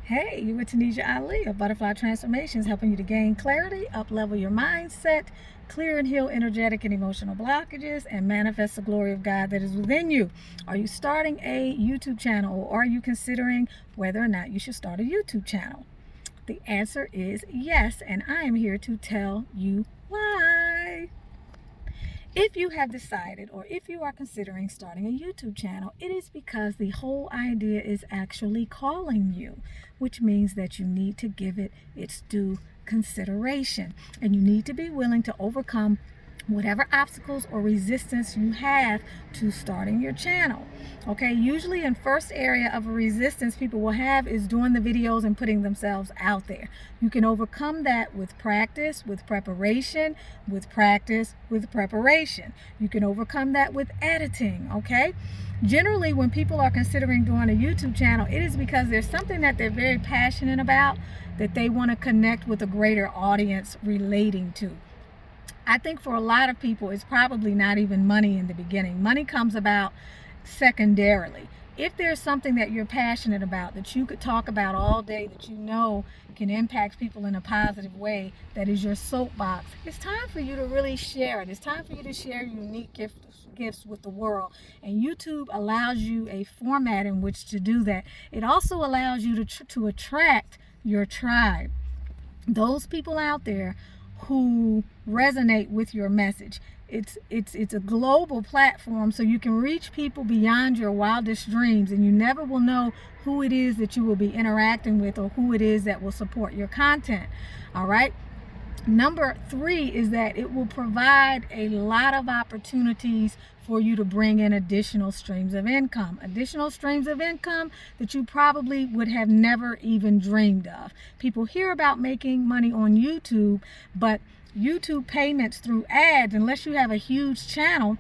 Hey, you with Tanisha Ali of Butterfly Transformations, helping you to gain clarity, up-level your mindset, clear and heal energetic and emotional blockages, and manifest the glory of God that is within you. Are you starting a YouTube channel, or are you considering whether or not you should start a YouTube channel? The answer is yes, and I am here to tell you why. If you have decided, or if you are considering starting a YouTube channel, it is because the whole idea is actually calling you, which means that you need to give it its due consideration, and you need to be willing to overcome whatever obstacles or resistance you have to starting your channel. Okay, usually in first area of a resistance people will have is doing the videos and putting themselves out there. You can overcome that with practice, with preparation, with practice, with preparation. You can overcome that with editing, okay? Generally, when people are considering doing a YouTube channel, it is because there's something that they're very passionate about that they want to connect with a greater audience relating to. I think for a lot of people, it's probably not even money in the beginning. Money comes about secondarily. If there's something that you're passionate about, that you could talk about all day, that you know can impact people in a positive way, that is your soapbox, it's time for you to really share it. It's time for you to share unique gifts with the world. And YouTube allows you a format in which to do that. It also allows you to attract your tribe. Those people out there who resonate with your message. It's a global platform, so you can reach people beyond your wildest dreams, and you never will know who it is that you will be interacting with or who it is that will support your content. All right. Number 3 is that it will provide a lot of opportunities for you to bring in additional streams of income. Additional streams of income that you probably would have never even dreamed of. People hear about making money on YouTube, but YouTube payments through ads, unless you have a huge channel,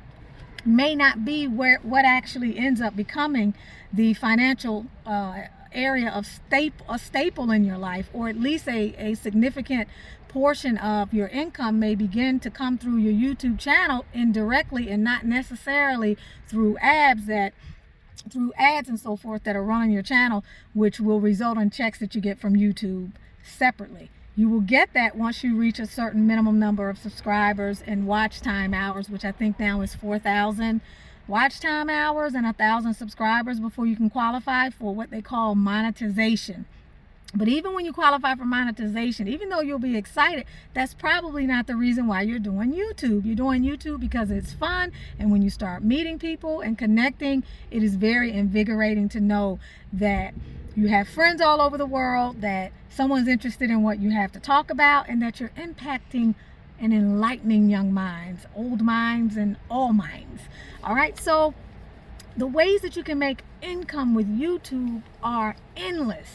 may not be what actually ends up becoming the financial area of a staple in your life, or at least a significant portion of your income may begin to come through your YouTube channel indirectly, and not necessarily through ads and so forth that are running your channel, which will result in checks that you get from YouTube separately. You will get that once you reach a certain minimum number of subscribers and watch time hours, which I think now is 4,000 watch time hours and 1,000 subscribers before you can qualify for what they call monetization. But even when you qualify for monetization, even though you'll be excited, that's probably not the reason why you're doing YouTube. You're doing YouTube because it's fun, and when you start meeting people and connecting, it is very invigorating to know that you have friends all over the world, that someone's interested in what you have to talk about, and that you're impacting and enlightening young minds, old minds, and all minds. All right, so the ways that you can make income with YouTube are endless.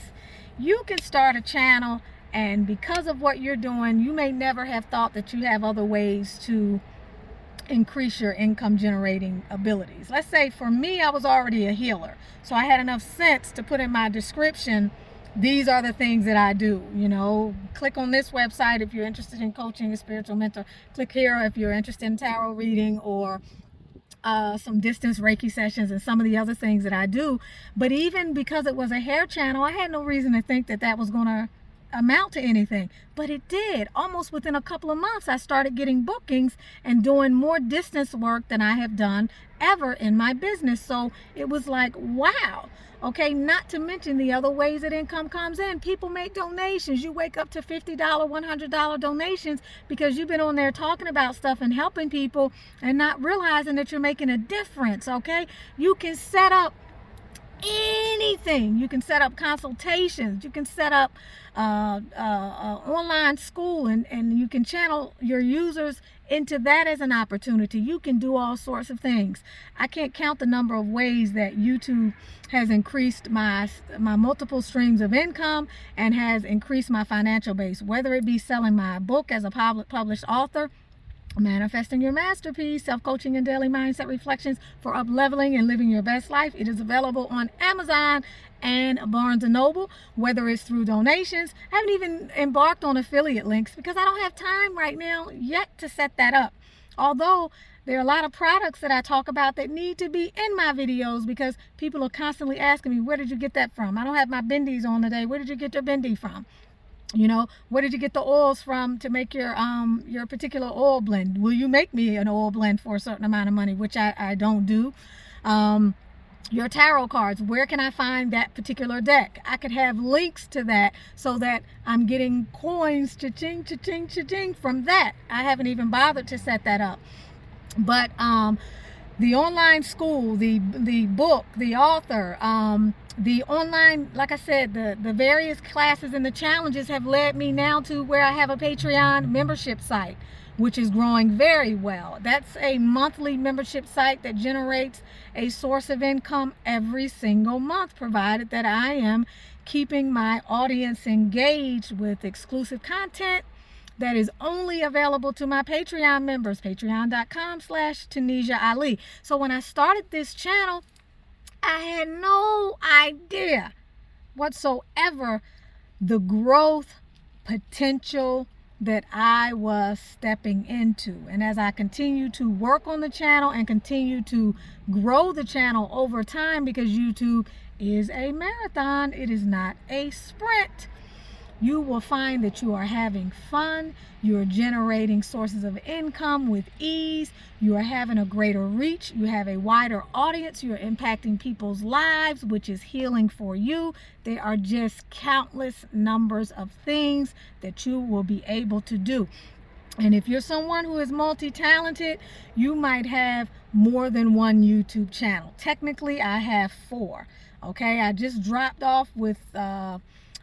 You can start a channel, and because of what you're doing, you may never have thought that you have other ways to increase your income generating abilities. Let's say for me, I was already a healer, so I had enough sense to put in my description, these are the things that I do. You know, click on this website if you're interested in coaching, a spiritual mentor. Click here if you're interested in tarot reading, or some distance Reiki sessions, and some of the other things that I do. But even because it was a hair channel, I had no reason to think that that was going to amount to anything, but it did. Almost within a couple of months, I started getting bookings and doing more distance work than I have done ever in my business. So it was like, wow. Okay, not to mention the other ways that income comes in. People make donations. You wake up to $50, $100 donations because you've been on there talking about stuff and helping people and not realizing that you're making a difference. Okay, you can set up anything. You can set up consultations. You can set up online school, and you can channel your users into that as an opportunity. You can do all sorts of things. I can't count the number of ways that YouTube has increased my multiple streams of income and has increased my financial base, whether it be selling my book as a published author, Manifesting Your Masterpiece, Self-Coaching and Daily Mindset Reflections for Up-Leveling and Living Your Best Life. It is available on Amazon and Barnes & Noble, whether it's through donations. I haven't even embarked on affiliate links because I don't have time right now yet to set that up. Although There are a lot of products that I talk about that need to be in my videos because people are constantly asking me, where did you get that from? I don't have my bendies on today. Where did you get your bendy from? You know, where did you get the oils from to make your particular oil blend? Will you make me an oil blend for a certain amount of money, which I don't do? Your tarot cards, where can I find that particular deck? I could have links to that so that I'm getting coins, cha-ching, cha-ching, cha-ching from that. I haven't even bothered to set that up. But the online school, the book, the author, the online, like I said, the various classes and the challenges have led me now to where I have a Patreon membership site, which is growing very well. That's a monthly membership site that generates a source of income every single month, provided that I am keeping my audience engaged with exclusive content that is only available to my Patreon members, patreon.com/Tunisia Ali. So when I started this channel, I had no idea whatsoever the growth potential that I was stepping into. And as I continue to work on the channel and continue to grow the channel over time, because YouTube is a marathon, it is not a sprint, you will find that you are having fun, you're generating sources of income with ease, you are having a greater reach, you have a wider audience, you're impacting people's lives, which is healing for you. There are just countless numbers of things that you will be able to do. And if you're someone who is multi-talented, you might have more than one YouTube channel. Technically, I have 4. Okay, I just dropped off with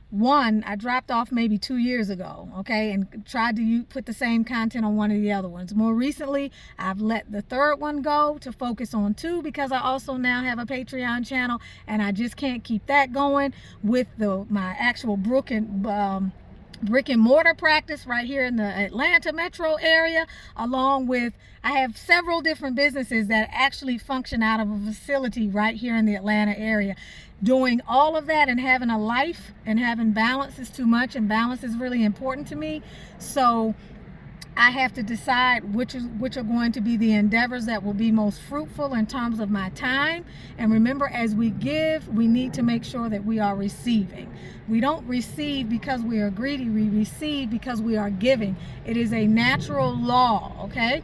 one. I dropped off maybe 2 years ago, okay, and tried to put the same content on one of the other ones. More recently, I've let the 3rd one go to focus on 2 because I also now have a Patreon channel, and I just can't keep that going with my actual brick and mortar practice right here in the Atlanta metro area, along with I have several different businesses that actually function out of a facility right here in the Atlanta area. Doing all of that and having a life and having balance is too much, and balance is really important to me. So I have to decide which are going to be the endeavors that will be most fruitful in terms of my time. And remember, as we give, we need to make sure that we are receiving. We don't receive because we are greedy. We receive because we are giving. It is a natural law, okay?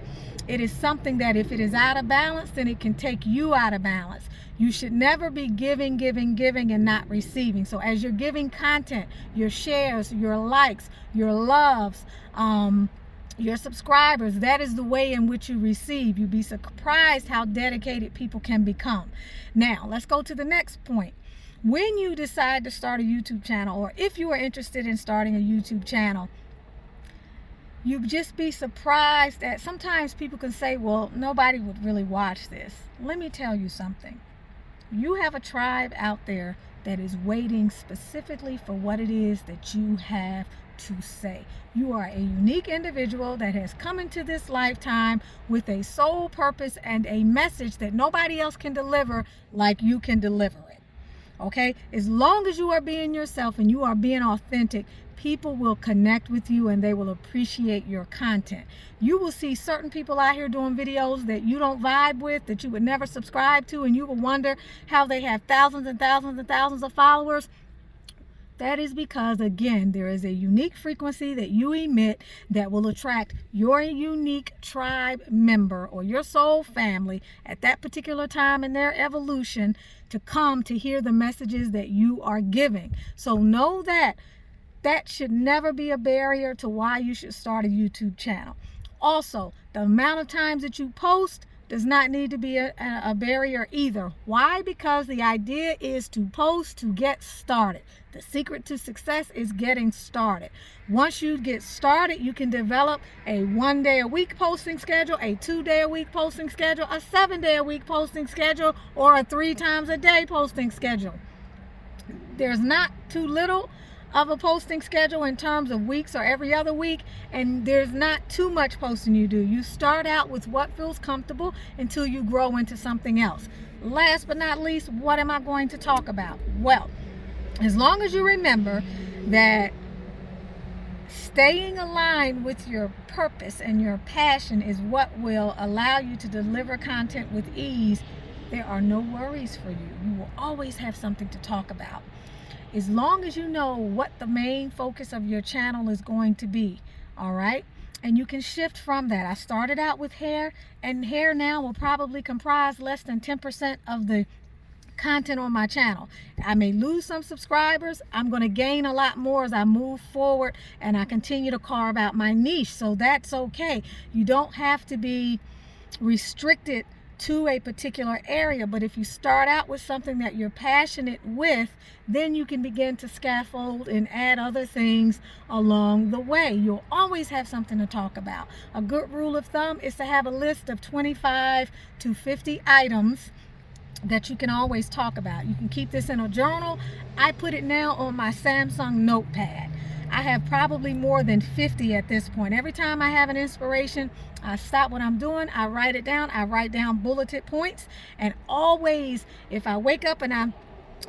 It is something that if it is out of balance, then it can take you out of balance. You should never be giving and not receiving. So as you're giving content, your shares, your likes, your loves, your subscribers, that is the way in which you receive. You'd be surprised how dedicated people can become. Now, let's go to the next point. When you decide to start a YouTube channel, or if you are interested in starting a YouTube channel, you'd just be surprised that sometimes people can say, well, nobody would really watch this. Let me tell you something. You have a tribe out there that is waiting specifically for what it is that you have to say. You are a unique individual that has come into this lifetime with a sole purpose and a message that nobody else can deliver like you can deliver it. Okay? As long as you are being yourself and you are being authentic, people will connect with you and they will appreciate your content. You will see certain people out here doing videos that you don't vibe with, that you would never subscribe to, and you will wonder how they have thousands and thousands and thousands of followers. That is because, again, there is a unique frequency that you emit that will attract your unique tribe member or your soul family at that particular time in their evolution to come to hear the messages that you are giving. So know that that should never be a barrier to why you should start a YouTube channel. Also, the amount of times that you post does not need to be a barrier either. Why? Because the idea is to post to get started. The secret to success is getting started. Once you get started, you can develop a 1 day a week posting schedule, a 2 day a week posting schedule, a 7 day a week posting schedule, or a 3 times a day posting schedule. There's not too little of a posting schedule in terms of weeks or every other week, and there's not too much posting you do. You start out with what feels comfortable until you grow into something else. Last but not least, what am I going to talk about? Well, as long as you remember that Staying aligned with your purpose and your passion is what will allow you to deliver content with ease. There are no worries for you. You will always have something to talk about. As long as you know what the main focus of your channel is going to be, all right? And you can shift from that. I started out with hair, and hair now will probably comprise less than 10% of the content on my channel. I may lose some subscribers. I'm going to gain a lot more as I move forward and I continue to carve out my niche. So that's okay. You don't have to be restricted to a particular area, but if you start out with something that you're passionate with, then you can begin to scaffold and add other things along the way. You'll always have something to talk about. A good rule of thumb is to have a list of 25 to 50 items that you can always talk about. You can keep this in a journal. I put it now on my Samsung notepad. I have probably more than 50 at this point. Every time I have an inspiration, I stop what I'm doing, I write it down, I write down bulleted points, and always, if I wake up and I'm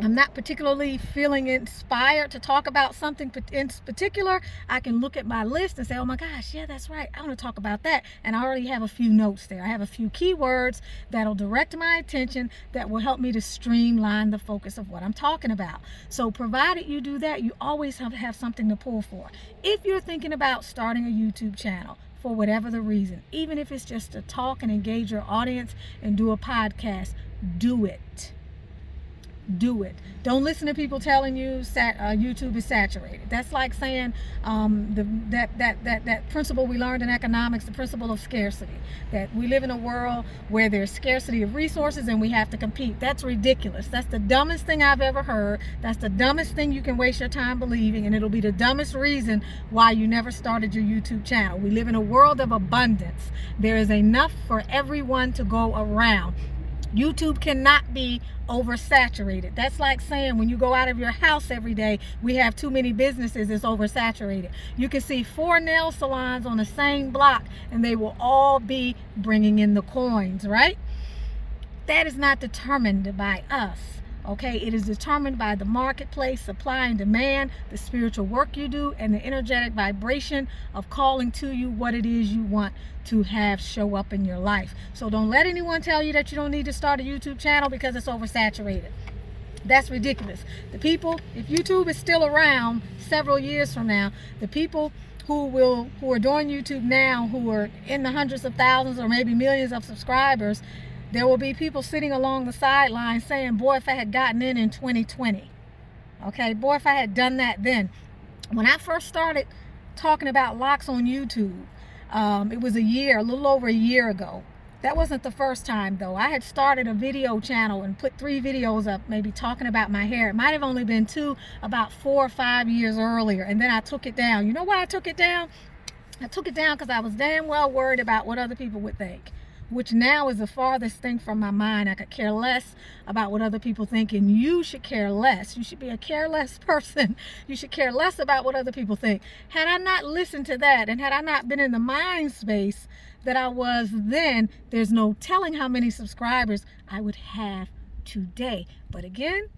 not particularly feeling inspired to talk about something in particular, I can look at my list and say, oh my gosh, yeah, that's right, I want to talk about that. And I already have a few notes there. I have a few keywords that'll direct my attention, that will help me to streamline the focus of what I'm talking about. So provided you do that, you always have something to pull for. If you're thinking about starting a YouTube channel, for whatever the reason, even if it's just to talk and engage your audience and do a podcast, do it. Do it. Don't listen to people telling you YouTube is saturated. That's like saying that principle we learned in economics, the principle of scarcity, that we live in a world where there's scarcity of resources and we have to compete. That's ridiculous. That's the dumbest thing I've ever heard. That's the dumbest thing you can waste your time believing, and it'll be the dumbest reason why you never started your YouTube channel. We live in a world of abundance. There is enough for everyone to go around. YouTube cannot be oversaturated. That's like saying when you go out of your house every day, we have too many businesses, it's oversaturated. You can see 4 nail salons on the same block and they will all be bringing in the coins, right? That is not determined by us. Okay, it is determined by the marketplace, supply and demand, the spiritual work you do, and the energetic vibration of calling to you what it is you want to have show up in your life. So don't let anyone tell you that you don't need to start a YouTube channel because it's oversaturated. That's ridiculous. The people, if YouTube is still around several years from now, the people who are doing YouTube now, who are in the hundreds of thousands or maybe millions of subscribers, there will be people sitting along the sidelines saying, boy, if I had gotten in 2020. Okay, boy, if I had done that then. When I first started talking about locks on YouTube, it was a little over a year ago. That wasn't the first time though. I had started a video channel and put 3 videos up, maybe talking about my hair. It might have only been 2, about 4 or 5 years earlier. And then I took it down. You know why I took it down? I took it down because I was damn well worried about what other people would think, which now is the farthest thing from my mind. I could care less about what other people think, and you should care less. You should be a careless person. You should care less about what other people think. Had I not listened to that, and had I not been in the mind space that I was then, there's no telling how many subscribers I would have today. But again,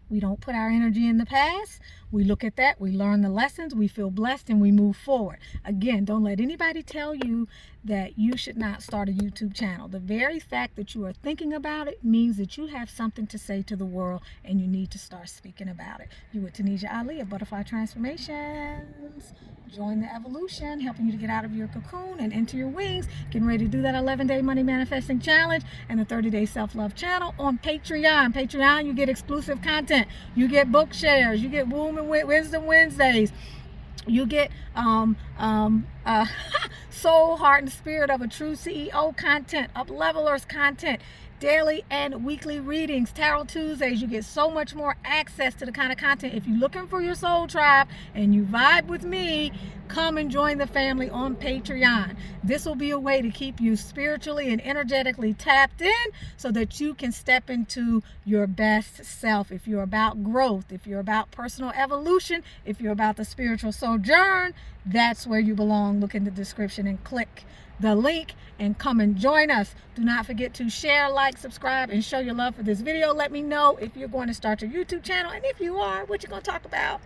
we don't put our energy in the past. We look at that, we learn the lessons, we feel blessed, and we move forward. Again, don't let anybody tell you that you should not start a YouTube channel. The very fact that you are thinking about it means that you have something to say to the world, and you need to start speaking about it. You with Tanisha Ali of Butterfly Transformations. Join the evolution, helping you to get out of your cocoon and into your wings. Getting ready to do that 11-day money manifesting challenge and the 30-day self-love channel on Patreon. Patreon, you get exclusive content. You get book shares. You get Womb and Wisdom Wednesdays. You get soul, heart, and spirit of a true CEO content, up levelers content, daily and weekly readings, Tarot Tuesdays. You get so much more access to the kind of content. If you're looking for your soul tribe and you vibe with me, come and join the family on Patreon. This will be a way to keep you spiritually and energetically tapped in so that you can step into your best self. If you're about growth, if you're about personal evolution, if you're about the spiritual sojourn, that's where you belong. Look in the description and click the link and come and join us. Do not forget to share, like, subscribe, and show your love for this video. Let me know if you're going to start your YouTube channel, and if you are, what you're going to talk about.